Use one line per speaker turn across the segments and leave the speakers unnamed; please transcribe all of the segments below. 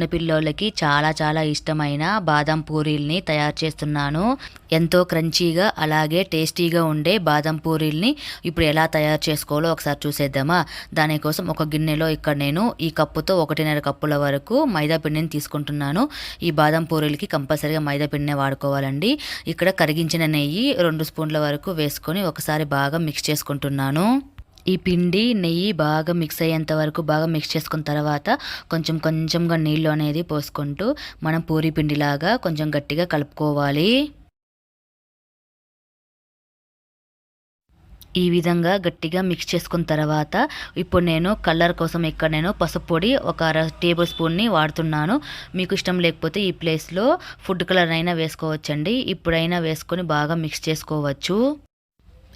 చిన్నపిల్లోళ్ళకి చాలా చాలా ఇష్టమైన బాదం పూరీల్ని తయారు చేస్తున్నాను. ఎంతో క్రంచీగా అలాగే టేస్టీగా ఉండే బాదం పూరీల్ని ఇప్పుడు ఎలా తయారు చేసుకోవాలో ఒకసారి చూసేద్దామా. దానికోసం ఒక గిన్నెలో ఇక్కడ నేను ఈ కప్పుతో 1.5 కప్పుల వరకు మైదా పిండిని తీసుకుంటున్నాను. ఈ బాదం పూరీలకి కంపల్సరీగా మైదా పిండినే వాడుకోవాలండి. ఇక్కడ కరిగించిన నెయ్యి 2 స్పూన్ల వరకు వేసుకొని ఒకసారి బాగా మిక్స్ చేసుకుంటున్నాను. ఈ పిండి నెయ్యి బాగా మిక్స్ అయ్యేంత వరకు బాగా మిక్స్ చేసుకున్న తర్వాత కొంచెం కొంచెంగా నీళ్ళు అనేది పోసుకుంటూ మనం పూరీ పిండిలాగా కొంచెం గట్టిగా కలుపుకోవాలి. ఈ విధంగా గట్టిగా మిక్స్ చేసుకున్న తర్వాత ఇప్పుడు నేను కలర్ కోసం ఇక్కడ నేను పసుపు పొడి ఒక 1/2 టేబుల్ స్పూన్ని వాడుతున్నాను. మీకు ఇష్టం లేకపోతే ఈ ప్లేస్లో ఫుడ్ కలర్ అయినా వేసుకోవచ్చండి. ఇప్పుడైనా వేసుకొని బాగా మిక్స్ చేసుకోవచ్చు.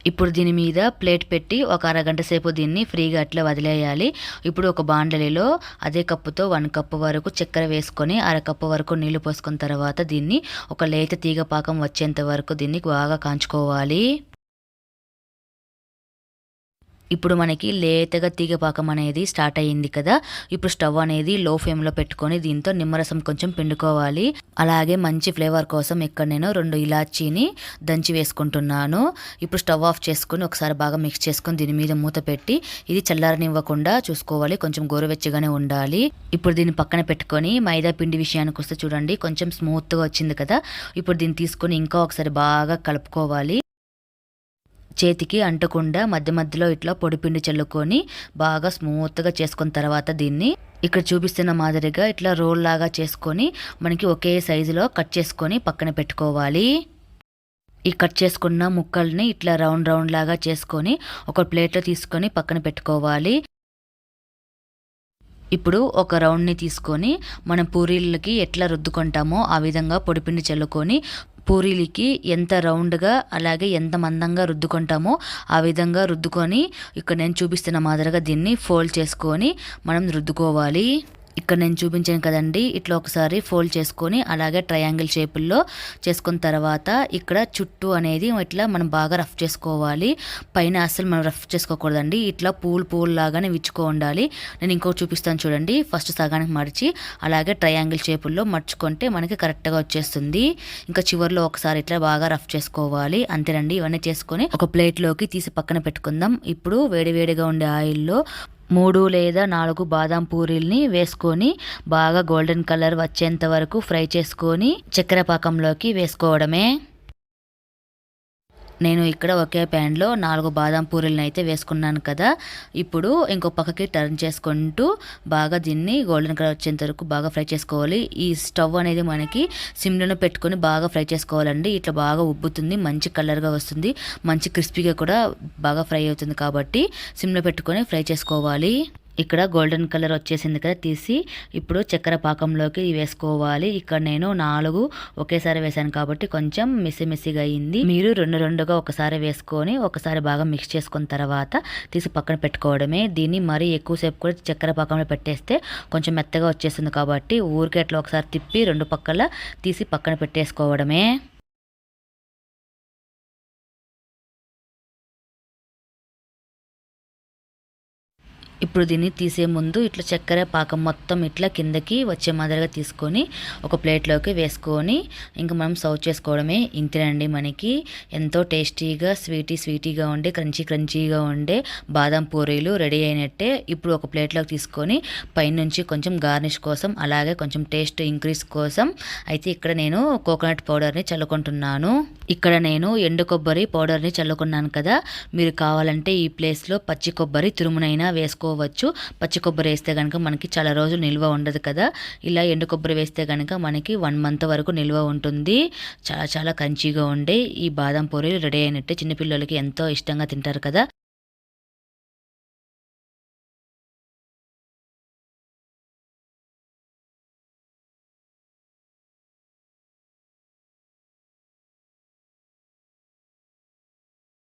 ఇప్పుడు దీని మీద ప్లేట్ పెట్టి ఒక అరగంట సేపు దీన్ని ఫ్రీగా అట్లా వదిలేయాలి. ఇప్పుడు ఒక బాండలిలో అదే కప్పుతో 1 కప్పు వరకు చక్కెర వేసుకొని 1/2 కప్పు వరకు నీళ్లు పోసుకున్న తర్వాత దీన్ని ఒక లేత తీగ పాకం వచ్చేంత వరకు దీన్ని బాగా కాంచుకోవాలి. ఇప్పుడు మనకి లేతగా తీగపాకం అనేది స్టార్ట్ అయ్యింది కదా. ఇప్పుడు స్టవ్ అనేది లో ఫ్లేమ్లో పెట్టుకొని దీంతో నిమ్మరసం కొంచెం పిండుకోవాలి. అలాగే మంచి ఫ్లేవర్ కోసం ఇక్కడ నేను 2 ఇలాచీని దంచి వేసుకుంటున్నాను. ఇప్పుడు స్టవ్ ఆఫ్ చేసుకొని ఒకసారి బాగా మిక్స్ చేసుకొని దీని మీద మూత పెట్టి ఇది చల్లారనివ్వకుండా చూసుకోవాలి. కొంచెం గోరువెచ్చగానే ఉండాలి. ఇప్పుడు దీన్ని పక్కన పెట్టుకొని మైదా పిండి విషయానికి వస్తే చూడండి కొంచెం స్మూత్గా వచ్చింది కదా. ఇప్పుడు దీన్ని తీసుకొని ఇంకా ఒకసారి బాగా కలుపుకోవాలి. చేతికి అంటకుండా మధ్య మధ్యలో ఇట్లా పొడిపిండి చల్లుకొని బాగా స్మూత్గా చేసుకున్న తర్వాత దీన్ని ఇక్కడ చూపిస్తున్న మాదిరిగా ఇట్లా రోల్ లాగా చేసుకొని మనకి ఒకే సైజులో కట్ చేసుకొని పక్కన పెట్టుకోవాలి. ఈ కట్ చేసుకున్న ముక్కల్ని ఇట్లా రౌండ్ రౌండ్ లాగా చేసుకొని ఒక ప్లేట్లో తీసుకొని పక్కన పెట్టుకోవాలి. ఇప్పుడు ఒక రౌండ్ని తీసుకొని మనం పూరీలకి ఎట్లా రుద్దుకుంటామో ఆ విధంగా పొడిపిండి చల్లుకొని పూరీలకి ఎంత రౌండ్గా అలాగే ఎంత మందంగా రుద్దుకుంటామో ఆ విధంగా రుద్దుకొని ఇక్కడ నేను చూపిస్తున్న మాదిరిగా దీన్ని ఫోల్డ్ చేసుకొని మనం రుద్దుకోవాలి. ఇక్కడ నేను చూపించాను కదండి, ఇట్లా ఒకసారి ఫోల్డ్ చేసుకొని అలాగే ట్రయాంగిల్ షేపుల్లో చేసుకున్న తర్వాత ఇక్కడ చుట్టూ అనేది ఇట్లా మనం బాగా రఫ్ చేసుకోవాలి. పైన అస్సలు మనం రఫ్ చేసుకోకూడదండి. ఇట్లా పూల్ లాగానే విచ్చుకో ఉండాలి. నేను ఇంకోటి చూపిస్తాను చూడండి. ఫస్ట్ సగానికి మడిచి అలాగే ట్రయాంగిల్ షేపుల్లో మర్చుకుంటే మనకి కరెక్ట్గా వచ్చేస్తుంది. ఇంకా చివరిలో ఒకసారి ఇట్లా బాగా రఫ్ చేసుకోవాలి. అంతేనండి. ఇవన్నీ చేసుకొని ఒక ప్లేట్లోకి తీసి పక్కన పెట్టుకుందాం. ఇప్పుడు వేడివేడిగా ఉండే ఆయిల్లో 3 లేదా 4 బాదం పూరీల్ని వేసుకొని బాగా గోల్డెన్ కలర్ వచ్చేంత వరకు ఫ్రై చేసుకొని చక్కెర పాకంలోకి వేసుకోవడమే. నేను ఇక్కడ ఒకే ప్యాన్లో 4 బాదం పూరీలను అయితే వేసుకున్నాను కదా. ఇప్పుడు ఇంకో పక్కకి టర్న్ చేసుకుంటూ బాగా దీన్ని గోల్డెన్ కలర్ వచ్చేంత వరకు బాగా ఫ్రై చేసుకోవాలి. ఈ స్టవ్ అనేది మనకి సిమ్లో పెట్టుకొని బాగా ఫ్రై చేసుకోవాలండి. ఇట్లా బాగా ఉబ్బుతుంది, మంచి కలర్గా వస్తుంది, మంచి క్రిస్పీగా కూడా బాగా ఫ్రై అవుతుంది. కాబట్టి సిమ్లో పెట్టుకొని ఫ్రై చేసుకోవాలి. ఇక్కడ గోల్డెన్ కలర్ వచ్చేసింది కదా, తీసి ఇప్పుడు చక్కెర పాకంలోకి వేసుకోవాలి. ఇక్కడ నేను 4 ఒకేసారి వేసాను కాబట్టి కొంచెం మెస్సిగా అయ్యింది. మీరు 2గా ఒకసారి వేసుకొని ఒకసారి బాగా మిక్స్ చేసుకున్న తర్వాత తీసి పక్కన పెట్టుకోవడమే. దీన్ని మరీ ఎక్కువసేపు కూడా చక్కెర పాకంలో పెట్టేస్తే కొంచెం మెత్తగా వచ్చేస్తుంది కాబట్టి ఊరికే అట్లా ఒకసారి తిప్పి 2 పక్కల తీసి పక్కన పెట్టేసుకోవడమే. ఇప్పుడు దీన్ని తీసే ముందు ఇట్లా చక్కెర పాకం మొత్తం ఇట్లా కిందకి వచ్చే మాదిరిగా తీసుకొని ఒక ప్లేట్లోకి వేసుకొని ఇంకా మనం సర్వ్ చేసుకోవడమే. ఇంతేనండి, మనకి ఎంతో టేస్టీగా స్వీటీగా ఉండే క్రంచీగా ఉండే బాదం పూరీలు రెడీ అయినట్టే. ఇప్పుడు ఒక ప్లేట్లోకి తీసుకొని పైనుంచి కొంచెం గార్నిష్ కోసం అలాగే కొంచెం టేస్ట్ ఇంక్రీజ్ కోసం అయితే ఇక్కడ నేను కోకోనట్ పౌడర్ని చల్లుకుంటున్నాను. ఇక్కడ నేను ఎండు కొబ్బరి పౌడర్ని చల్లుకున్నాను కదా. మీరు కావాలంటే ఈ ప్లేస్లో పచ్చి కొబ్బరి తురుమునైనా వేసుకోవచ్చు. పచ్చి కొబ్బరి వేస్తే కనుక మనకి చాలా రోజులు నిల్వ ఉండదు కదా. ఇలా ఎండు కొబ్బరి వేస్తే కనుక మనకి 1 మంత్ వరకు నిల్వ ఉంటుంది. చాలా చాలా క్రంచీగా ఉండే ఈ బాదం పూరీలు రెడీ అయినట్టే. చిన్నపిల్లలకి ఎంతో ఇష్టంగా తింటారు కదా.